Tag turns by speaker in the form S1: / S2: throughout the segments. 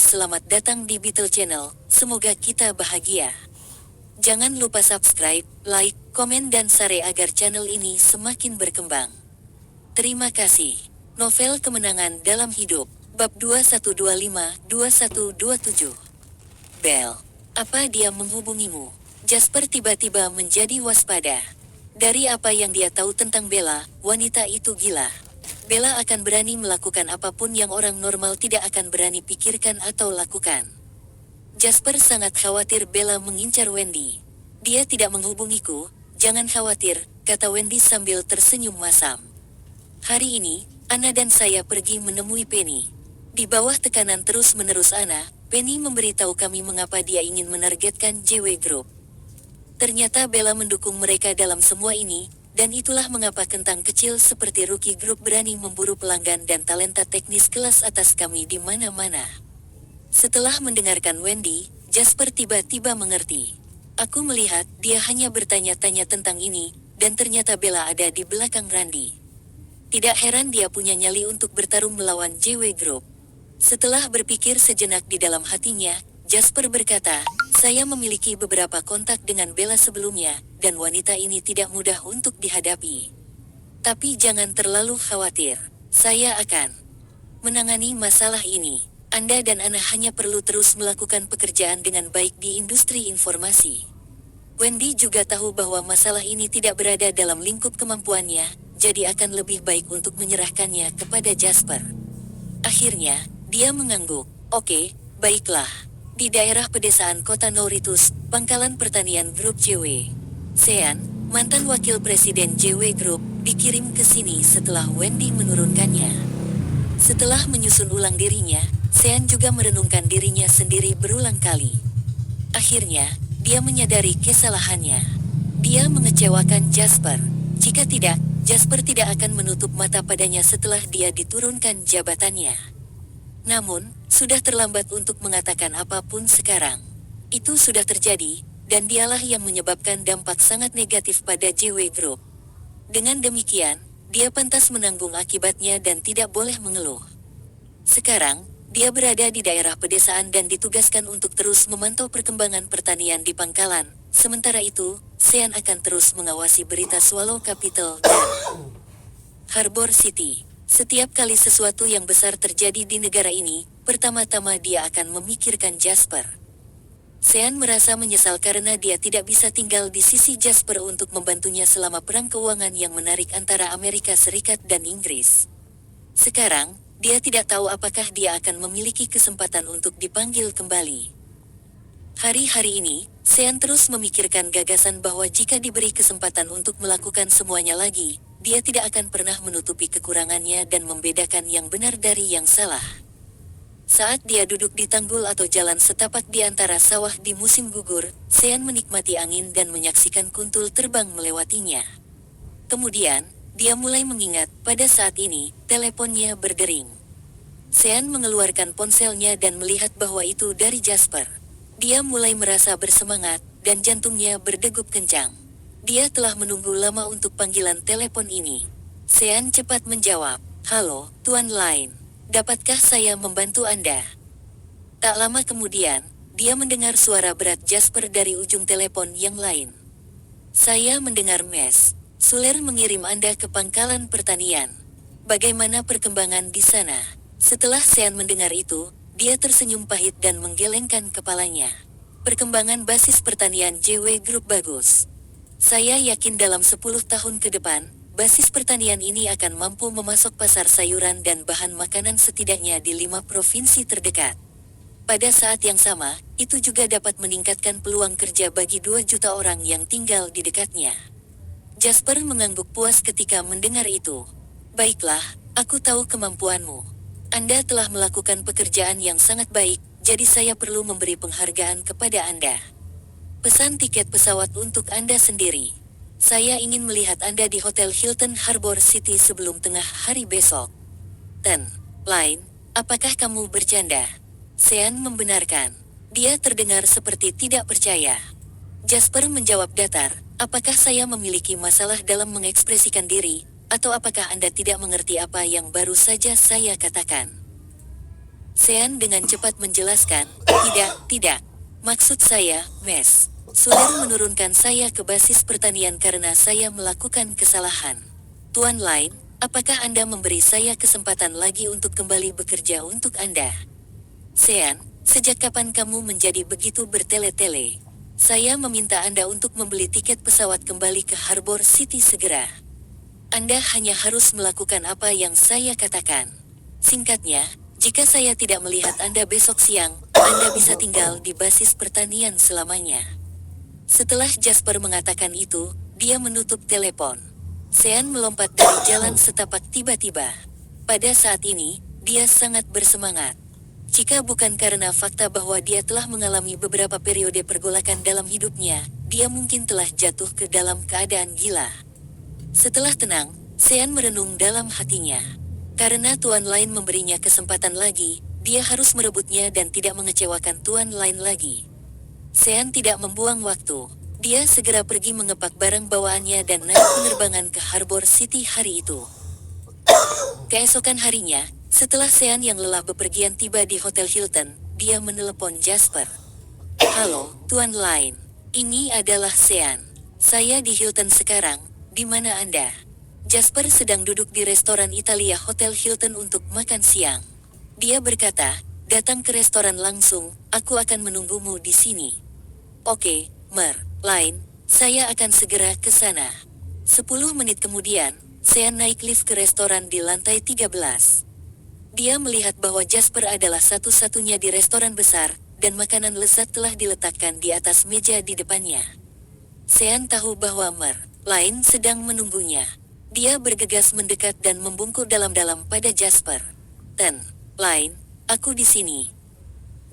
S1: Selamat datang di Beetle Channel, semoga kita bahagia. Jangan lupa subscribe, like, komen dan share agar channel ini semakin berkembang. Terima kasih. Novel Kemenangan Dalam Hidup, Bab 2125-2127. Bel, apa dia menghubungimu? Jasper tiba-tiba menjadi waspada. Dari apa yang dia tahu tentang Bella, wanita itu gila. Bella akan berani melakukan apapun yang orang normal tidak akan berani pikirkan atau lakukan. Jasper sangat khawatir Bella mengincar Wendy. Dia tidak menghubungiku, jangan khawatir, kata Wendy sambil tersenyum masam. Hari ini, Anna dan saya pergi menemui Penny. Di bawah tekanan terus-menerus Anna, Penny memberitahu kami mengapa dia ingin menargetkan JW Group. Ternyata Bella mendukung mereka dalam semua ini, dan itulah mengapa kentang kecil seperti Rookie Group berani memburu pelanggan dan talenta teknis kelas atas kami di mana-mana. Setelah mendengarkan Wendy, Jasper tiba-tiba mengerti. Aku melihat dia hanya bertanya-tanya tentang ini, dan ternyata Bella ada di belakang Randy. Tidak heran dia punya nyali untuk bertarung melawan JW Group. Setelah berpikir sejenak di dalam hatinya, Jasper berkata, saya memiliki beberapa kontak dengan Bella sebelumnya, dan wanita ini tidak mudah untuk dihadapi. Tapi jangan terlalu khawatir, saya akan menangani masalah ini. Anda dan Anna hanya perlu terus melakukan pekerjaan dengan baik di industri informasi. Wendy juga tahu bahwa masalah ini tidak berada dalam lingkup kemampuannya, jadi akan lebih baik untuk menyerahkannya kepada Jasper. Akhirnya, dia mengangguk. Oke, baiklah. Di daerah pedesaan kota Nouritus, pangkalan pertanian grup JW. Sean, mantan wakil presiden JW Group, dikirim ke sini setelah Wendy menurunkannya. Setelah menyusun ulang dirinya, Sean juga merenungkan dirinya sendiri berulang kali. Akhirnya, dia menyadari kesalahannya. Dia mengecewakan Jasper. Jika tidak, Jasper tidak akan menutup mata padanya setelah dia diturunkan jabatannya. Namun, sudah terlambat untuk mengatakan apapun sekarang. Itu sudah terjadi, dan dialah yang menyebabkan dampak sangat negatif pada JW Group. Dengan demikian, dia pantas menanggung akibatnya dan tidak boleh mengeluh. Sekarang, dia berada di daerah pedesaan dan ditugaskan untuk terus memantau perkembangan pertanian di pangkalan. Sementara itu, Sean akan terus mengawasi berita Swallow Capital dan Harbor City. Setiap kali sesuatu yang besar terjadi di negara ini, pertama-tama dia akan memikirkan Jasper. Sean merasa menyesal karena dia tidak bisa tinggal di sisi Jasper untuk membantunya selama perang keuangan yang menarik antara Amerika Serikat dan Inggris. Sekarang, dia tidak tahu apakah dia akan memiliki kesempatan untuk dipanggil kembali. Hari-hari ini, Sean terus memikirkan gagasan bahwa jika diberi kesempatan untuk melakukan semuanya lagi, dia tidak akan pernah menutupi kekurangannya dan membedakan yang benar dari yang salah. Saat dia duduk di tanggul atau jalan setapak di antara sawah di musim gugur, Sean menikmati angin dan menyaksikan kuntul terbang melewatinya. Kemudian, dia mulai mengingat, pada saat ini, teleponnya berdering. Sean mengeluarkan ponselnya dan melihat bahwa itu dari Jasper. Dia mulai merasa bersemangat, dan jantungnya berdegup kencang. Dia telah menunggu lama untuk panggilan telepon ini. Sean cepat menjawab, halo, Tuan Lane. Dapatkah saya membantu Anda? Tak lama kemudian, dia mendengar suara berat Jasper dari ujung telepon yang lain. Saya mendengar Mes. Suler mengirim Anda ke pangkalan pertanian. Bagaimana perkembangan di sana? Setelah Sean mendengar itu, dia tersenyum pahit dan menggelengkan kepalanya. Perkembangan basis pertanian JW Group bagus. Saya yakin dalam 10 tahun ke depan, basis pertanian ini akan mampu memasok pasar sayuran dan bahan makanan setidaknya di 5 provinsi terdekat. Pada saat yang sama, itu juga dapat meningkatkan peluang kerja bagi 2 juta orang yang tinggal di dekatnya. Jasper mengangguk puas ketika mendengar itu. Baiklah, aku tahu kemampuanmu. Anda telah melakukan pekerjaan yang sangat baik, jadi saya perlu memberi penghargaan kepada Anda. Pesan tiket pesawat untuk Anda sendiri. Saya ingin melihat Anda di Hotel Hilton Harbor City sebelum tengah hari besok. Lane, apakah kamu bercanda? Sean membenarkan. Dia terdengar seperti tidak percaya. Jasper menjawab datar, apakah saya memiliki masalah dalam mengekspresikan diri, atau apakah Anda tidak mengerti apa yang baru saja saya katakan? Sean dengan cepat menjelaskan, tidak. Maksud saya, Mes. Suler menurunkan saya ke basis pertanian karena saya melakukan kesalahan. Tuan Lain, apakah Anda memberi saya kesempatan lagi untuk kembali bekerja untuk Anda? Sean, sejak kapan kamu menjadi begitu bertele-tele? Saya meminta Anda untuk membeli tiket pesawat kembali ke Harbor City segera. Anda hanya harus melakukan apa yang saya katakan. Singkatnya, jika saya tidak melihat Anda besok siang, Anda bisa tinggal di basis pertanian selamanya. Setelah Jasper mengatakan itu, dia menutup telepon. Sean melompat dari jalan setapak tiba-tiba. Pada saat ini, dia sangat bersemangat. Jika bukan karena fakta bahwa dia telah mengalami beberapa periode pergolakan dalam hidupnya, dia mungkin telah jatuh ke dalam keadaan gila. Setelah tenang, Sean merenung dalam hatinya. Karena Tuan Lain memberinya kesempatan lagi, dia harus merebutnya dan tidak mengecewakan Tuan Lain lagi. Sean tidak membuang waktu. Dia segera pergi mengepak barang bawaannya dan naik penerbangan ke Harbor City hari itu. Keesokan harinya, setelah Sean yang lelah bepergian tiba di Hotel Hilton, dia menelepon Jasper. Halo, Tuan Lain. Ini adalah Sean. Saya di Hilton sekarang, di mana Anda? Jasper sedang duduk di restoran Italia Hotel Hilton untuk makan siang. Dia berkata, datang ke restoran langsung, aku akan menunggumu di sini. Oke, Lain, saya akan segera ke sana. 10 menit kemudian, Sean naik lift ke restoran di lantai 13. Dia melihat bahwa Jasper adalah satu-satunya di restoran besar, dan makanan lezat telah diletakkan di atas meja di depannya. Sean tahu bahwa Lain sedang menunggunya. Dia bergegas mendekat dan membungkuk dalam-dalam pada Jasper. Lain, aku di sini.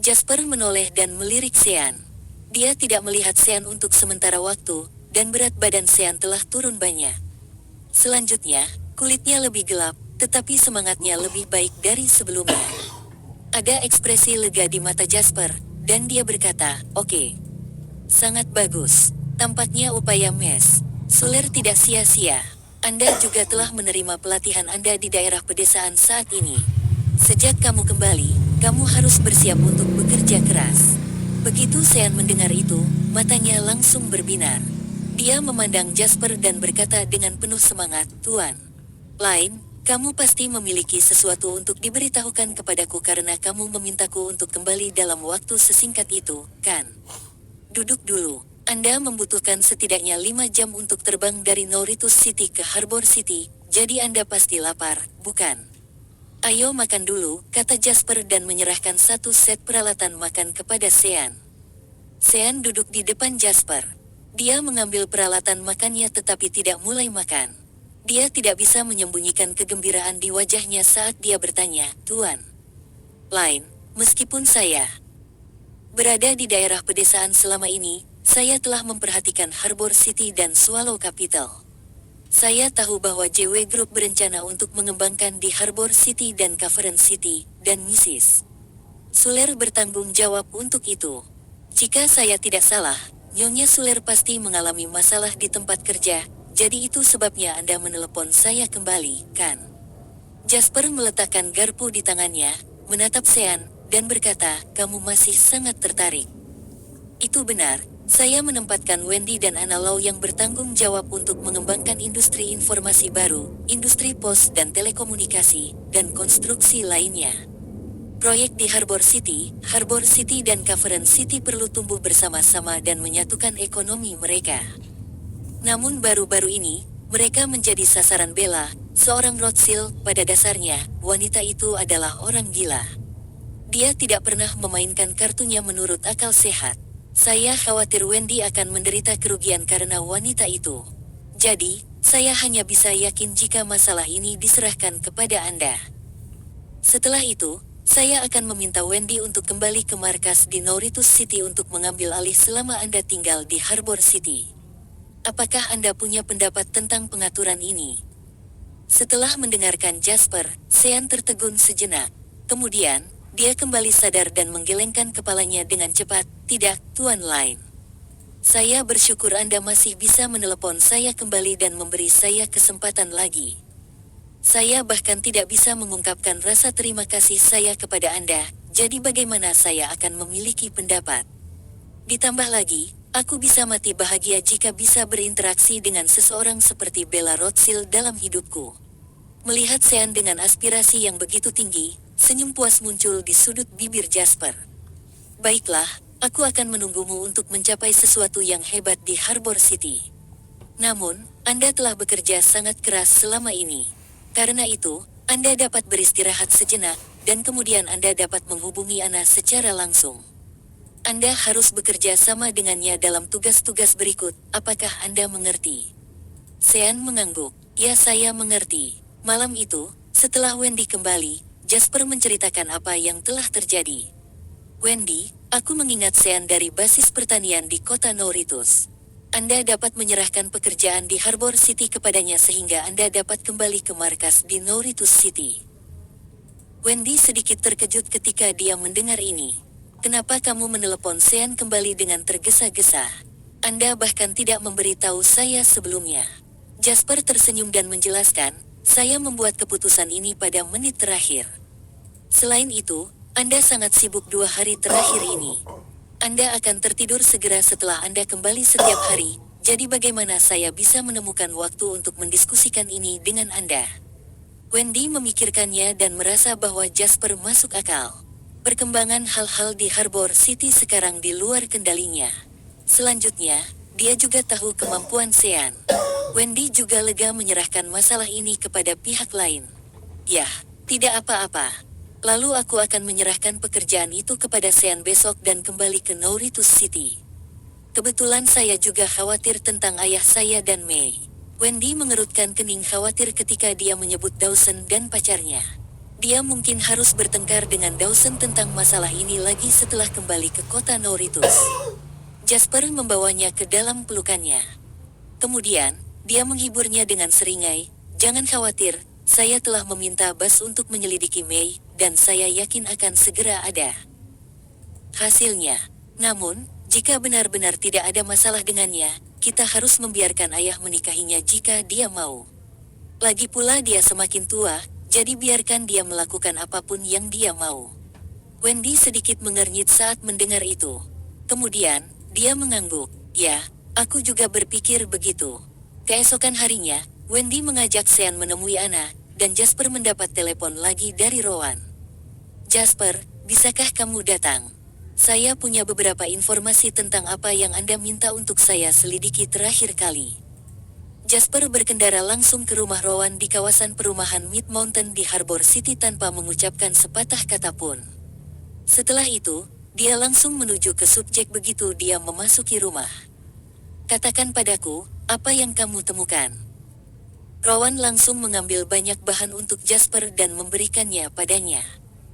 S1: Jasper menoleh dan melirik Sean. Dia tidak melihat Sean untuk sementara waktu, dan berat badan Sean telah turun banyak. Selanjutnya, kulitnya lebih gelap, tetapi semangatnya lebih baik dari sebelumnya. Ada ekspresi lega di mata Jasper, dan dia berkata, oke. Sangat bagus. Tampaknya upaya Mes Suler tidak sia-sia. Anda juga telah menerima pelatihan Anda di daerah pedesaan saat ini. Sejak kamu kembali, kamu harus bersiap untuk bekerja keras. Begitu Sean mendengar itu, matanya langsung berbinar. Dia memandang Jasper dan berkata dengan penuh semangat, Tuan Lain, kamu pasti memiliki sesuatu untuk diberitahukan kepadaku karena kamu memintaku untuk kembali dalam waktu sesingkat itu, kan? Duduk dulu. Anda membutuhkan setidaknya 5 jam untuk terbang dari Norritus City ke Harbor City, jadi Anda pasti lapar, bukan? Ayo makan dulu, kata Jasper dan menyerahkan satu set peralatan makan kepada Sean. Sean duduk di depan Jasper. Dia mengambil peralatan makannya tetapi tidak mulai makan. Dia tidak bisa menyembunyikan kegembiraan di wajahnya saat dia bertanya, Tuan Lain, meskipun saya berada di daerah pedesaan selama ini, saya telah memperhatikan Harbor City dan Swallow Capital. Saya tahu bahwa JW Group berencana untuk mengembangkan di Harbor City dan Cavern City, dan Mrs. Suler bertanggung jawab untuk itu. Jika saya tidak salah, Nyonya Suler pasti mengalami masalah di tempat kerja, jadi itu sebabnya Anda menelepon saya kembali, kan? Jasper meletakkan garpu di tangannya, menatap Sean, dan berkata, kamu masih sangat tertarik. Itu benar. Saya menempatkan Wendy dan Anna Lau yang bertanggung jawab untuk mengembangkan industri informasi baru, industri pos dan telekomunikasi, dan konstruksi lainnya. Proyek di Harbor City dan Cavern City perlu tumbuh bersama-sama dan menyatukan ekonomi mereka. Namun baru-baru ini, mereka menjadi sasaran Bella, seorang Rothschild. Pada dasarnya, wanita itu adalah orang gila. Dia tidak pernah memainkan kartunya menurut akal sehat. Saya khawatir Wendy akan menderita kerugian karena wanita itu. Jadi, saya hanya bisa yakin jika masalah ini diserahkan kepada Anda. Setelah itu, saya akan meminta Wendy untuk kembali ke markas di Norritus City untuk mengambil alih selama Anda tinggal di Harbor City. Apakah Anda punya pendapat tentang pengaturan ini? Setelah mendengarkan Jasper, Sean tertegun sejenak. Kemudian, dia kembali sadar dan menggelengkan kepalanya dengan cepat. Tidak, Tuan Lain. Saya bersyukur Anda masih bisa menelepon saya kembali dan memberi saya kesempatan lagi. Saya bahkan tidak bisa mengungkapkan rasa terima kasih saya kepada Anda, jadi bagaimana saya akan memiliki pendapat? Ditambah lagi, aku bisa mati bahagia jika bisa berinteraksi dengan seseorang seperti Bella Rothschild dalam hidupku. Melihat Sean dengan aspirasi yang begitu tinggi, senyum puas muncul di sudut bibir Jasper. Baiklah, aku akan menunggumu untuk mencapai sesuatu yang hebat di Harbor City. Namun, Anda telah bekerja sangat keras selama ini. Karena itu, Anda dapat beristirahat sejenak, dan kemudian Anda dapat menghubungi Ana secara langsung. Anda harus bekerja sama dengannya dalam tugas-tugas berikut, apakah Anda mengerti? Sean mengangguk. Ya, saya mengerti. Malam itu, setelah Wendy kembali, Jasper menceritakan apa yang telah terjadi. Wendy, aku mengingat Sean dari basis pertanian di kota Noritus. Anda dapat menyerahkan pekerjaan di Harbor City kepadanya sehingga Anda dapat kembali ke markas di Noritus City. Wendy sedikit terkejut ketika dia mendengar ini. Kenapa kamu menelepon Sean kembali dengan tergesa-gesa? Anda bahkan tidak memberitahu saya sebelumnya. Jasper tersenyum dan menjelaskan, saya membuat keputusan ini pada menit terakhir. Selain itu, Anda sangat sibuk 2 hari terakhir ini. Anda akan tertidur segera setelah Anda kembali setiap hari, jadi bagaimana saya bisa menemukan waktu untuk mendiskusikan ini dengan Anda? Wendy memikirkannya dan merasa bahwa Jasper masuk akal. Perkembangan hal-hal di Harbor City sekarang di luar kendalinya. Selanjutnya, dia juga tahu kemampuan Sean. Wendy juga lega menyerahkan masalah ini kepada pihak lain. Yah, tidak apa-apa. Lalu aku akan menyerahkan pekerjaan itu kepada Sean besok dan kembali ke Noritus City. Kebetulan saya juga khawatir tentang ayah saya dan May. Wendy mengerutkan kening khawatir ketika dia menyebut Dawson dan pacarnya. Dia mungkin harus bertengkar dengan Dawson tentang masalah ini lagi setelah kembali ke kota Noritus. Jasper membawanya ke dalam pelukannya. Kemudian, dia menghiburnya dengan seringai, jangan khawatir, saya telah meminta Bas untuk menyelidiki May, dan saya yakin akan segera ada hasilnya. Namun, jika benar-benar tidak ada masalah dengannya, kita harus membiarkan ayah menikahinya jika dia mau. Lagi pula dia semakin tua, jadi biarkan dia melakukan apapun yang dia mau. Wendy sedikit mengernyit saat mendengar itu. Kemudian, dia mengangguk. Ya, aku juga berpikir begitu. Keesokan harinya, Wendy mengajak Sean menemui Ana, dan Jasper mendapat telepon lagi dari Rowan. Jasper, bisakah kamu datang? Saya punya beberapa informasi tentang apa yang Anda minta untuk saya selidiki terakhir kali. Jasper berkendara langsung ke rumah Rowan di kawasan perumahan Mid Mountain di Harbor City tanpa mengucapkan sepatah kata pun. Setelah itu, dia langsung menuju ke subjek begitu dia memasuki rumah. Katakan padaku, apa yang kamu temukan? Rowan langsung mengambil banyak bahan untuk Jasper dan memberikannya padanya.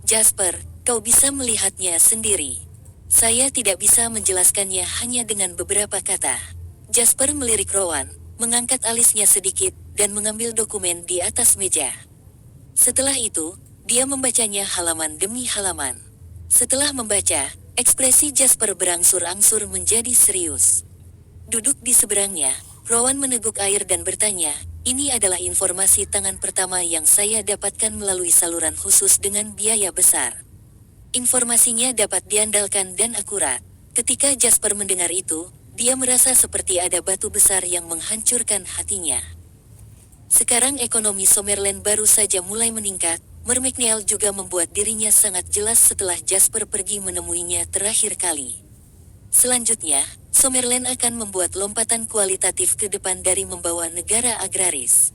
S1: Jasper, kau bisa melihatnya sendiri. Saya tidak bisa menjelaskannya hanya dengan beberapa kata. Jasper melirik Rowan, mengangkat alisnya sedikit, dan mengambil dokumen di atas meja. Setelah itu, dia membacanya halaman demi halaman. Setelah membaca, ekspresi Jasper berangsur-angsur menjadi serius. Duduk di seberangnya, Rowan meneguk air dan bertanya, ini adalah informasi tangan pertama yang saya dapatkan melalui saluran khusus dengan biaya besar. Informasinya dapat diandalkan dan akurat. Ketika Jasper mendengar itu, dia merasa seperti ada batu besar yang menghancurkan hatinya. Sekarang ekonomi Summerland baru saja mulai meningkat, McNeil juga membuat dirinya sangat jelas setelah Jasper pergi menemuinya terakhir kali. Selanjutnya, Summerland akan membuat lompatan kualitatif ke depan dari membawa negara agraris.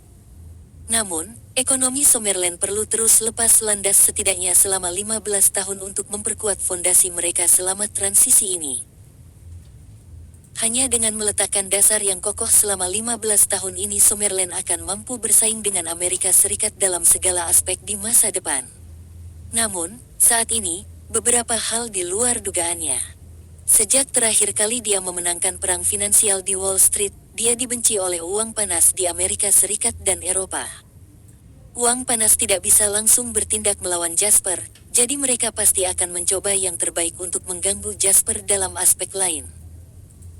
S1: Namun, ekonomi Summerland perlu terus lepas landas setidaknya selama 15 tahun untuk memperkuat fondasi mereka selama transisi ini. Hanya dengan meletakkan dasar yang kokoh selama 15 tahun ini Summerland akan mampu bersaing dengan Amerika Serikat dalam segala aspek di masa depan. Namun, saat ini, beberapa hal di luar dugaannya. Sejak terakhir kali dia memenangkan perang finansial di Wall Street, dia dibenci oleh uang panas di Amerika Serikat dan Eropa. Uang panas tidak bisa langsung bertindak melawan Jasper, jadi mereka pasti akan mencoba yang terbaik untuk mengganggu Jasper dalam aspek lain.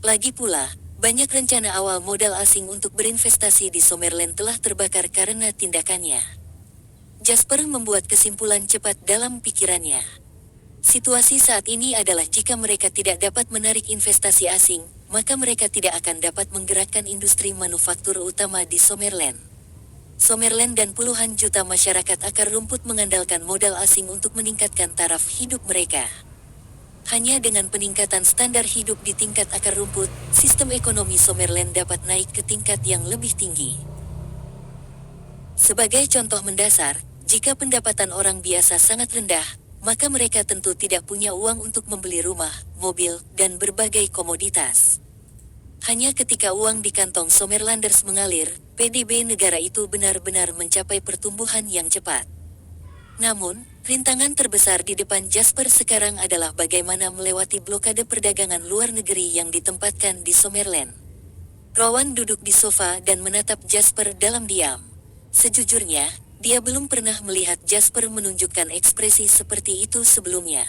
S1: Lagi pula, Banyak rencana awal modal asing untuk berinvestasi di Summerland telah terbakar karena tindakannya. Jasper membuat kesimpulan cepat dalam pikirannya. Situasi saat ini adalah jika mereka tidak dapat menarik investasi asing, maka mereka tidak akan dapat menggerakkan industri manufaktur utama di Summerland. Summerland dan puluhan juta masyarakat akar rumput mengandalkan modal asing untuk meningkatkan taraf hidup mereka. Hanya dengan peningkatan standar hidup di tingkat akar rumput, sistem ekonomi Summerland dapat naik ke tingkat yang lebih tinggi. Sebagai contoh mendasar, jika pendapatan orang biasa sangat rendah, maka mereka tentu tidak punya uang untuk membeli rumah, mobil, dan berbagai komoditas. Hanya ketika uang di kantong Summerlanders mengalir, PDB negara itu benar-benar mencapai pertumbuhan yang cepat. Namun, rintangan terbesar di depan Jasper sekarang adalah bagaimana melewati blokade perdagangan luar negeri yang ditempatkan di Summerland. Rowan duduk di sofa dan menatap Jasper dalam diam. Sejujurnya, dia belum pernah melihat Jasper menunjukkan ekspresi seperti itu sebelumnya.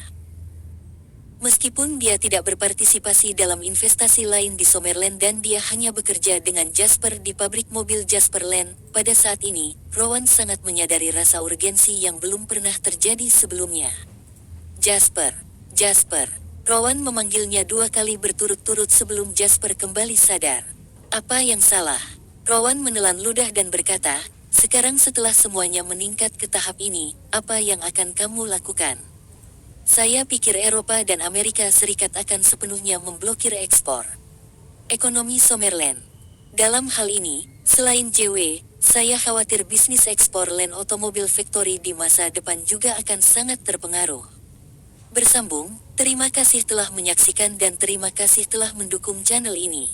S1: Meskipun dia tidak berpartisipasi dalam investasi lain di Summerland dan dia hanya bekerja dengan Jasper di pabrik mobil Jasperland, pada saat ini, Rowan sangat menyadari rasa urgensi yang belum pernah terjadi sebelumnya. Jasper, Jasper. Rowan memanggilnya 2 kali berturut-turut sebelum Jasper kembali sadar. Apa yang salah? Rowan menelan ludah dan berkata, sekarang setelah semuanya meningkat ke tahap ini, apa yang akan kamu lakukan? Saya pikir Eropa dan Amerika Serikat akan sepenuhnya memblokir ekspor ekonomi Summerland. Dalam hal ini, selain JW, saya khawatir bisnis ekspor Land Automobile Factory di masa depan juga akan sangat terpengaruh. Bersambung, terima kasih telah menyaksikan dan terima kasih telah mendukung channel ini.